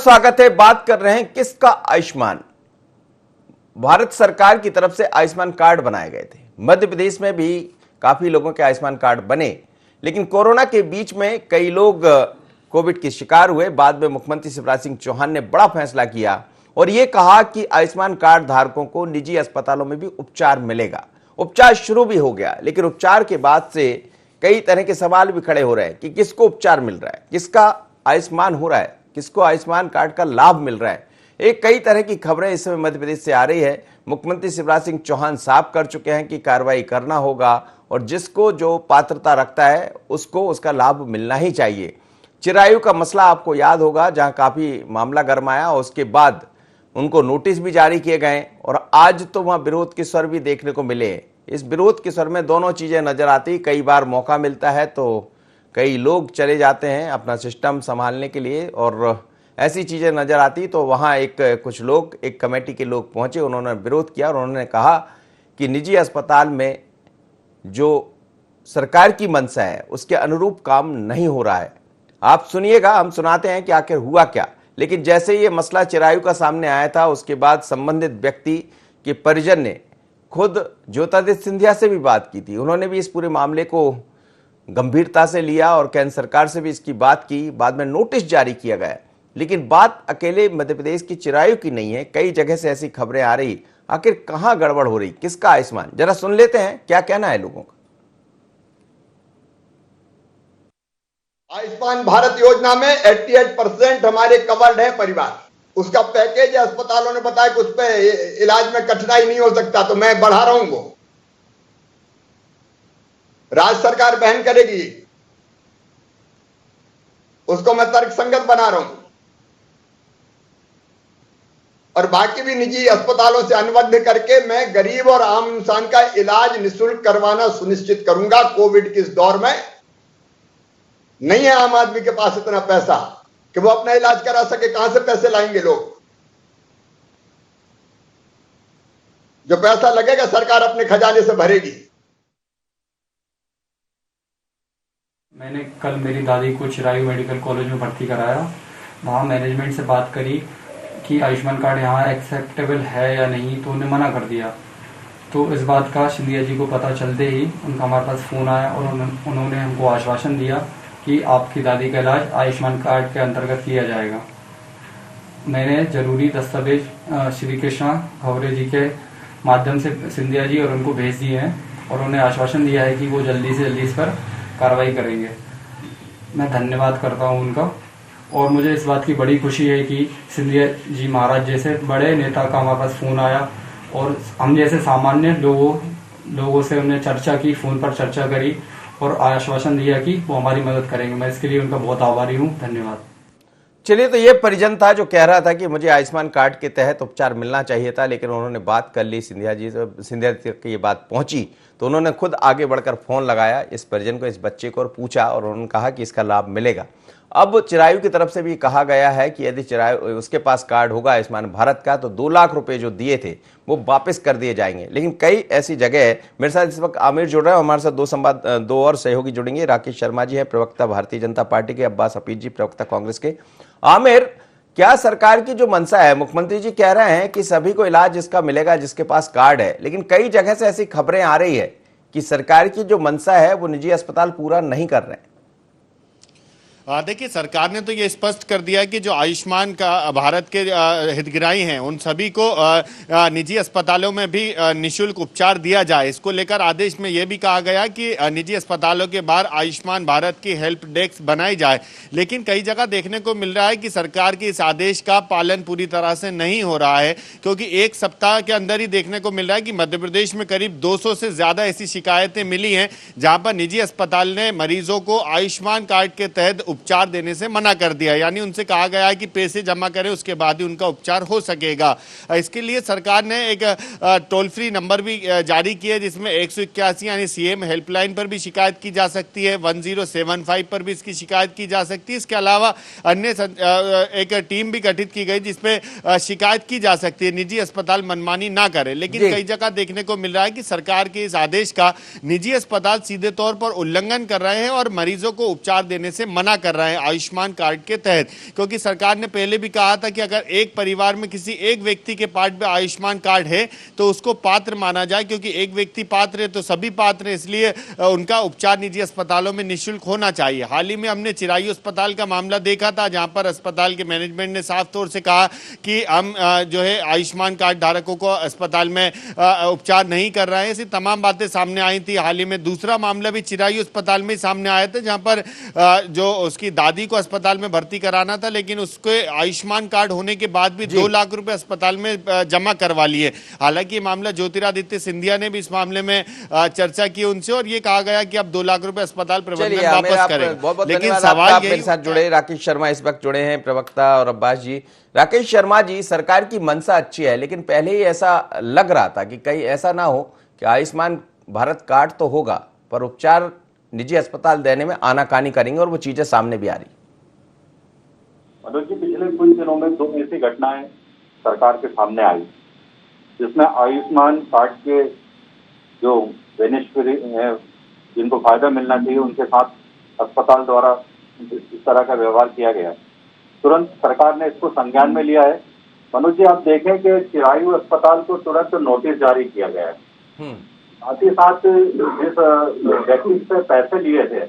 स्वागत है। बात कर रहे हैं किसका आयुष्मान। भारत सरकार की तरफ से आयुष्मान कार्ड बनाए गए थे। मध्य प्रदेश में भी काफी लोगों के आयुष्मान कार्ड बने, लेकिन कोरोना के बीच में कई लोग कोविड के शिकार हुए। बाद में मुख्यमंत्री शिवराज सिंह चौहान ने बड़ा फैसला किया और यह कहा कि आयुष्मान कार्ड धारकों को निजी अस्पतालों में भी उपचार मिलेगा। उपचार शुरू भी हो गया, लेकिन उपचार के बाद से कई तरह के सवाल भी खड़े हो रहे हैं कि किसको उपचार मिल रहा है, किसका आयुष्मान हो रहा है, किसको आयुष्मान कार्ड का लाभ मिल रहा है। एक कई तरह की खबरें इस समय मध्य प्रदेश से आ रही है। मुख्यमंत्री शिवराज सिंह चौहान साफ कर चुके हैं कि कार्रवाई करना होगा और जिसको जो पात्रता रखता है उसको उसका लाभ मिलना ही चाहिए। चिरायु का मसला आपको याद होगा, जहां काफी मामला गरमाया, उसके बाद उनको नोटिस भी जारी किए गए और आज तो वहां विरोध के स्वर भी देखने को मिले। इस विरोध के स्वर में दोनों चीजें नजर आती। कई बार मौका मिलता है तो कई लोग चले जाते हैं अपना सिस्टम संभालने के लिए और ऐसी चीजें नजर आती तो वहां कुछ लोग, एक कमेटी के लोग पहुंचे, उन्होंने विरोध किया और उन्होंने कहा कि निजी अस्पताल में जो सरकार की मंशा है उसके अनुरूप काम नहीं हो रहा है। आप सुनिएगा, हम सुनाते हैं कि आखिर हुआ क्या। लेकिन जैसे ये मसला चिरायु का सामने आया था, उसके बाद संबंधित व्यक्ति के परिजन ने खुद ज्योतिरादित्य सिंधिया से भी बात की थी। उन्होंने भी इस पूरे मामले को गंभीरता से लिया और केंद्र सरकार से भी इसकी बात की। बाद में नोटिस जारी किया गया। लेकिन बात अकेले मध्य प्रदेश की चिरायु की नहीं है, कई जगह से ऐसी खबरें आ रही। आखिर कहां गड़बड़ हो रही, किसका आयुष्मान, जरा सुन लेते हैं क्या कहना है लोगों का। आयुष्मान भारत योजना में 88% हमारे कवर्ड है परिवार। उसका पैकेज अस्पतालों ने बताया कि उस पर इलाज में कठिनाई नहीं हो सकता, तो मैं बढ़ा रहा हूं। वो राज्य सरकार बहन करेगी, उसको मैं तर्कसंगत बना रहा हूं और बाकी भी निजी अस्पतालों से अनुबंध करके मैं गरीब और आम इंसान का इलाज निःशुल्क करवाना सुनिश्चित करूंगा। कोविड के इस दौर में नहीं है आम आदमी के पास इतना पैसा कि वो अपना इलाज करा सके। कहां से पैसे लाएंगे लोग? जो पैसा लगेगा सरकार अपने खजाने से भरेगी। मैंने कल मेरी दादी को चिरायु मेडिकल कॉलेज में भर्ती कराया। वहाँ मैनेजमेंट से बात करी कि आयुष्मान कार्ड यहाँ एक्सेप्टेबल है या नहीं, तो उन्हें मना कर दिया। तो इस बात का सिंधिया जी को पता चलते ही उनका हमारे पास फ़ोन आया और उन्होंने हमको आश्वासन दिया कि आपकी दादी का इलाज आयुष्मान कार्ड के अंतर्गत किया जाएगा। मैंने ज़रूरी दस्तावेज श्री कृष्णा खवरे जी के माध्यम से सिंधिया जी और उनको भेज दिए हैं और उन्हें आश्वासन दिया है कि वो जल्दी से जल्दी इस पर कार्रवाई करेंगे। मैं धन्यवाद करता हूं उनका और मुझे इस बात की बड़ी खुशी है कि सिंधिया जी महाराज जैसे बड़े नेता का हमारे पास फ़ोन आया और हम जैसे सामान्य लोगों से उन्हें चर्चा की, फ़ोन पर चर्चा करी और आश्वासन दिया कि वो हमारी मदद करेंगे। मैं इसके लिए उनका बहुत आभारी हूँ। धन्यवाद। चलिए, तो ये परिजन था जो कह रहा था कि मुझे आयुष्मान कार्ड के तहत उपचार मिलना चाहिए था, लेकिन उन्होंने बात कर ली सिंधिया जी से। सिंधिया जी तक ये बात पहुंची तो उन्होंने खुद आगे बढ़कर फोन लगाया इस परिजन को, इस बच्चे को, और पूछा और उन्होंने कहा कि इसका लाभ मिलेगा। अब चिरायु की तरफ से भी कहा गया है कि यदि चिरायु उसके पास कार्ड होगा आयुष्मान भारत का तो 2 लाख रुपए जो दिए थे वो वापस कर दिए जाएंगे। लेकिन कई ऐसी जगह है। मेरे साथ इस वक्त आमिर जुड़ रहे हैं, हमारे साथ दो और सहयोगी जुड़ेंगे। राकेश शर्मा जी हैं, प्रवक्ता भारतीय जनता पार्टी के, अब्बास हफीज जी, प्रवक्ता कांग्रेस के। आमिर, क्या सरकार की जो मंशा है, मुख्यमंत्री जी कह रहे हैं कि सभी को इलाज जिसका मिलेगा जिसके पास कार्ड है, लेकिन कई जगह से ऐसी खबरें आ रही है कि सरकार की जो मंशा है वो निजी अस्पताल पूरा नहीं कर रहे हैं। देखिए, सरकार ने तो ये स्पष्ट कर दिया कि जो आयुष्मान का भारत के हितग्राही हैं उन सभी को निजी अस्पतालों में भी निःशुल्क उपचार दिया जाए। इसको लेकर आदेश में ये भी कहा गया कि निजी अस्पतालों के बाहर आयुष्मान भारत की हेल्प डेस्क बनाई जाए। लेकिन कई जगह देखने को मिल रहा है कि सरकार के इस आदेश का पालन पूरी तरह से नहीं हो रहा है, क्योंकि एक सप्ताह के अंदर ही देखने को मिल रहा है कि मध्य प्रदेश में करीब 200 से ज्यादा ऐसी शिकायतें मिली हैं जहां पर निजी अस्पताल ने मरीजों को आयुष्मान कार्ड के तहत उपचार देने से मना कर दिया। यानी उनसे कहा गया है कि पैसे जमा करें, उसके बाद ही उनका उपचार हो सकेगा। इसके लिए सरकार ने एक टोल फ्री नंबर भी जारी किया जिसमें 181 यानी सीएम हेल्पलाइन पर भी शिकायत की जा सकती है, 1075 पर भी इसकी शिकायत की जा सकती है। इसके अलावा अन्य एक टीम भी गठित की गई जिसपे शिकायत की जा सकती है, निजी अस्पताल मनमानी ना करे। लेकिन कई जगह देखने को मिल रहा है कि सरकार के इस आदेश का निजी अस्पताल सीधे तौर पर उल्लंघन कर रहे हैं और मरीजों को उपचार देने से मना कर कर रहे हैं आयुष्मान कार्ड के तहत, क्योंकि सरकार ने पहले भी कहा था कि अगर एक परिवार में किसी एक व्यक्ति के पास भी आयुष्मान कार्ड है तो उसको पात्र माना जाए, क्योंकि एक व्यक्ति पात्र है तो सभी पात्र है, इसलिए उनका उपचार निजी अस्पतालों में निःशुल्क होना चाहिए। हाल ही में हमने चिरायु अस्पताल का मामला देखा था, जहां पर अस्पताल के मैनेजमेंट ने साफ तौर से कहा कि हम जो है आयुष्मान कार्ड धारकों को अस्पताल में उपचार नहीं कर रहे हैं। ऐसी तमाम बातें सामने आई थी। हाल ही में दूसरा मामला भी चिरायु अस्पताल में सामने आया था, जहां पर जो उसकी दादी को अस्पताल में भर्ती कराना था, लेकिन उसके आयुष्मान कार्ड होने के बाद भी 2 लाख रुपए अस्पताल में जमा करवा लिए। हालांकि ये मामला ज्योतिरादित्य सिंधिया ने भी इस मामले में चर्चा की उनसे, और ये कहा गया कि अब 2 लाख रुपए अस्पताल प्रबंधन वापस करें। लेकिन सवाल मेरे साथ जुड़े राकेश शर्मा इस वक्त जुड़े हैं, प्रवक्ता, और अब्बास जी। राकेश शर्मा जी, सरकार की मंशा अच्छी है, लेकिन पहले ही ऐसा लग रहा था कि कहीं ऐसा ना हो कि आयुष्मान भारत कार्ड तो होगा पर उपचार निजी अस्पताल देने में आनाकानी करेंगे, और वो चीजें सामने भी आ रही। मनोज जी, पिछले कुछ दिनों में 2 ऐसी घटनाएं सरकार के सामने आई जिसमें आयुष्मान कार्ड के जो बेनिफिशियरी हैं, जिनको फायदा मिलना चाहिए, उनके साथ अस्पताल द्वारा इस तरह का व्यवहार किया गया। तुरंत सरकार ने इसको संज्ञान में लिया है। मनोज जी, आप देखें कि चिरायु अस्पताल को तुरंत नोटिस जारी किया गया है। साथ ही साथ जिस व्यक्ति से पैसे लिए थे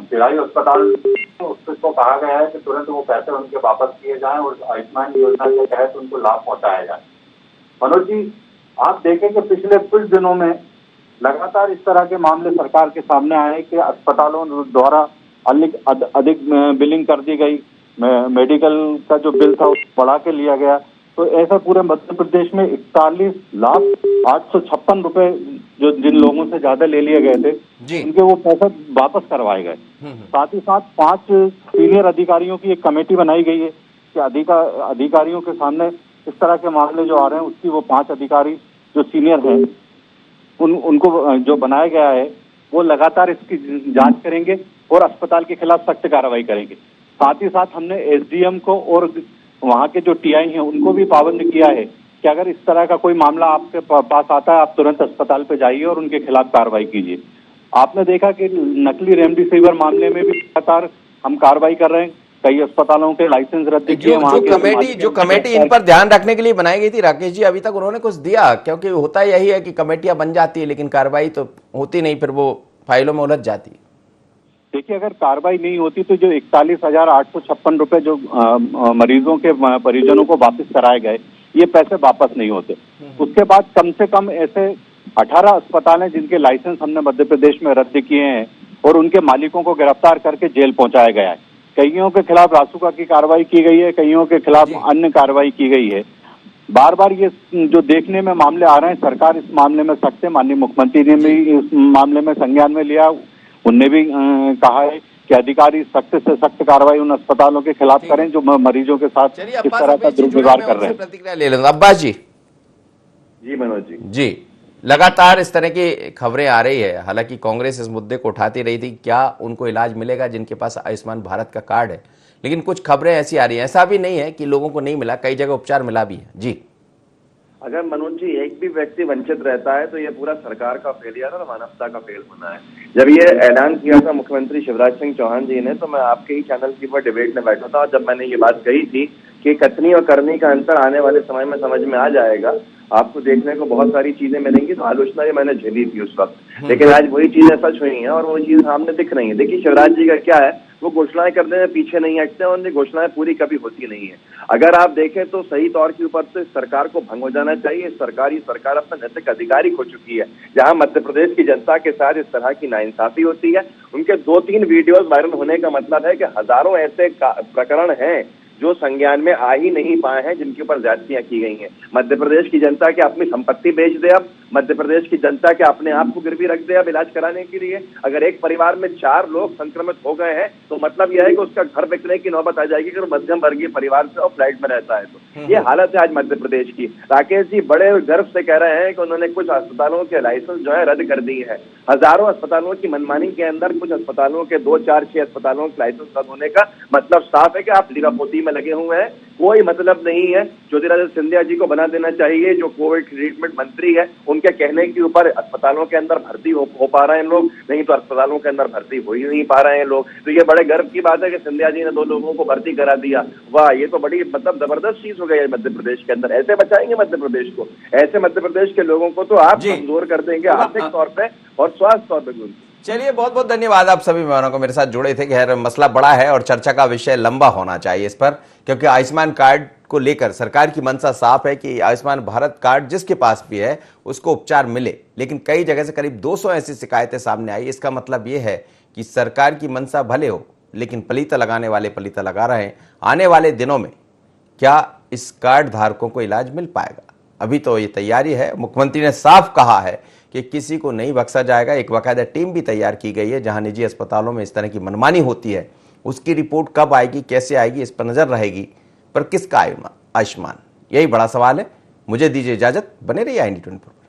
चिरायु अस्पताल, उसको कहा गया है कि तुरंत वो पैसे उनके वापस किए जाएं और आयुष्मान योजना के तहत उनको लाभ पहुंचाया जाए। मनोज जी, आप देखें कि पिछले कुछ दिनों में लगातार इस तरह के मामले सरकार के सामने आए कि अस्पतालों द्वारा अधिक बिलिंग कर दी गई, मेडिकल का जो बिल था उसको बढ़ा के लिया गया। तो ऐसा पूरे मध्य प्रदेश में 41,856 रुपए जो जिन लोगों से ज्यादा ले लिए गए थे उनके वो पैसे वापस करवाए गए। साथ ही साथ 5 सीनियर अधिकारियों की एक कमेटी बनाई गई है कि अधिकारियों के सामने इस तरह के मामले जो आ रहे हैं उसकी वो 5 अधिकारी जो सीनियर हैं उनको जो बनाया गया है वो लगातार इसकी जांच करेंगे और अस्पताल के खिलाफ सख्त कार्रवाई करेंगे। साथ ही साथ हमने एसडीएम को और वहाँ के जो टीआई हैं उनको भी पाबंद किया है कि अगर इस तरह का कोई मामला आपके पास आता है आप तुरंत अस्पताल पे जाइए और उनके खिलाफ कार्रवाई कीजिए। आपने देखा कि नकली रेमडेसिविर मामले में भी लगातार हम कार्रवाई कर रहे हैं। कई अस्पतालों के लाइसेंस रद्द किए। जो कमेटी इन पर ध्यान रखने के लिए बनाई गई थी राकेश जी, अभी तक उन्होंने कुछ दिया? क्योंकि होता यही है कि कमेटियां बन जाती है लेकिन कार्रवाई तो होती नहीं, फिर वो फाइलों में उलझ जाती है। देखिए, अगर कार्रवाई नहीं होती तो जो 41,856 रुपए जो मरीजों के परिजनों को वापस कराए गए, ये पैसे वापस नहीं होते। उसके बाद कम से कम ऐसे 18 अस्पताल हैं जिनके लाइसेंस हमने मध्य प्रदेश में रद्द किए हैं और उनके मालिकों को गिरफ्तार करके जेल पहुंचाया गया है। कईयों के खिलाफ रासुका की कार्रवाई की गई है, कईयों के खिलाफ अन्य कार्रवाई की गई है। बार बार ये जो देखने में मामले आ रहे हैं, सरकार इस मामले में सख्त है। माननीय मुख्यमंत्री ने भी इस मामले में संज्ञान में लिया। उनने भी कहा है कि अधिकारी सख्त से सख्त कार्रवाई उन अस्पतालों के खिलाफ करें जो मरीजों के साथ इस तरह का दुर्व्यवहार कर रहे हैं। प्रतिक्रिया ले लेंगे अब्बास जी। जी मनोज जी, लगातार इस तरह की खबरें आ रही है। हालांकि कांग्रेस इस मुद्दे को उठाती रही थी, क्या उनको इलाज मिलेगा जिनके पास आयुष्मान भारत का कार्ड है, लेकिन कुछ खबरें ऐसी आ रही है, ऐसा भी नहीं है कि लोगों को नहीं मिला, कई जगह उपचार मिला भी है। जी, अगर मनोज जी एक भी व्यक्ति वंचित रहता है तो ये पूरा सरकार का फेलियर और मानवता का फेल होना है। जब ये ऐलान किया था मुख्यमंत्री शिवराज सिंह चौहान जी ने, तो मैं आपके ही चैनल की पर डिबेट में बैठा था और जब मैंने ये बात कही थी कि कथनी और करनी का अंतर आने वाले समय में समझ में आ जाएगा, आपको देखने को बहुत सारी चीजें मिलेंगी, तो आलोचना ये मैंने झेली थी उस वक्त। लेकिन आज वही चीजें सच हुई हैं और वो चीज सामने दिख रही है। देखिए, शिवराज जी का क्या है, वो घोषणाएं करने में पीछे नहीं हटते और उनकी घोषणाएं पूरी कभी होती नहीं है। अगर आप देखें तो सही तौर के ऊपर से सरकार को भंग हो जाना चाहिए। सरकार अपना नैतिक अधिकारी खो चुकी है। जहां मध्य प्रदेश की जनता के साथ इस तरह की नाइंसाफी होती है, उनके 2-3 वीडियोस वायरल होने का मतलब है कि हजारों ऐसे प्रकरण हैं जो संज्ञान में आ ही नहीं पाए हैं, जिनके ऊपर ज्यादतियां की गई हैं। मध्य प्रदेश की जनता के अपनी संपत्ति बेच दे, अब मध्य प्रदेश की जनता के अपने आप को गिरवी रख दे अब इलाज कराने के लिए। अगर एक परिवार में 4 लोग संक्रमित हो गए हैं तो मतलब यह है कि उसका घर बिकने की नौबत आ जाएगी अगर मध्यम वर्गीय परिवार से और फ्लैट में रहता है तो। ये हालत है आज मध्य प्रदेश की। राकेश जी बड़े गर्व से कह रहे हैं कि उन्होंने कुछ अस्पतालों के लाइसेंस जो है रद्द कर दिए हैं। हजारों अस्पतालों की मनमानी के अंदर कुछ अस्पतालों के 2, 4, 6 अस्पतालों के लाइसेंस रद्द होने का मतलब साफ है कि आप लीरापोती में लगे हुए हैं कोई मतलब नहीं है। ज्योतिरादित्य सिंधिया जी को बना देना चाहिए, जो कोविड ट्रीटमेंट मंत्री है, उनके कहने के ऊपर अस्पतालों के अंदर भर्ती हो पा रहे हैं लोग, नहीं तो अस्पतालों के अंदर भर्ती हो ही नहीं पा रहे हैं लोग। तो ये बड़े गर्व की बात है कि सिंधिया जी ने 2 लोगों को भर्ती करा दिया। वाह, ये तो बड़ी मतलब जबरदस्त चीज हो गई है मध्य प्रदेश के अंदर। ऐसे बचाएंगे मध्य प्रदेश को? ऐसे मध्य प्रदेश के लोगों को तो आप कमजोर कर देंगे आर्थिक तौर पर और स्वास्थ्य तौर पर भी। चलिए, बहुत बहुत धन्यवाद आप सभी मेहमानों को मेरे साथ जुड़े थे। खैर, मसला बड़ा है और चर्चा का विषय लंबा होना चाहिए इस पर, क्योंकि आयुष्मान कार्ड को लेकर सरकार की मंशा साफ है कि आयुष्मान भारत कार्ड जिसके पास भी है उसको उपचार मिले, लेकिन कई जगह से करीब 200 ऐसी शिकायतें सामने आई। इसका मतलब ये है कि सरकार की मंशा भले हो, लेकिन पलीता लगाने वाले पलीता लगा रहे हैं। आने वाले दिनों में क्या इस कार्ड धारकों को इलाज मिल पाएगा? अभी तो ये तैयारी है। मुख्यमंत्री ने साफ कहा है कि किसी को नहीं बख्शा जाएगा। एक बाकायदा टीम भी तैयार की गई है जहां निजी अस्पतालों में इस तरह की मनमानी होती है, उसकी रिपोर्ट कब आएगी, कैसे आएगी, इस पर नजर रहेगी। पर किसका आयुष्मान? यही बड़ा सवाल है। मुझे दीजिए इजाजत, बने रहिए आई न्यूज़ 24।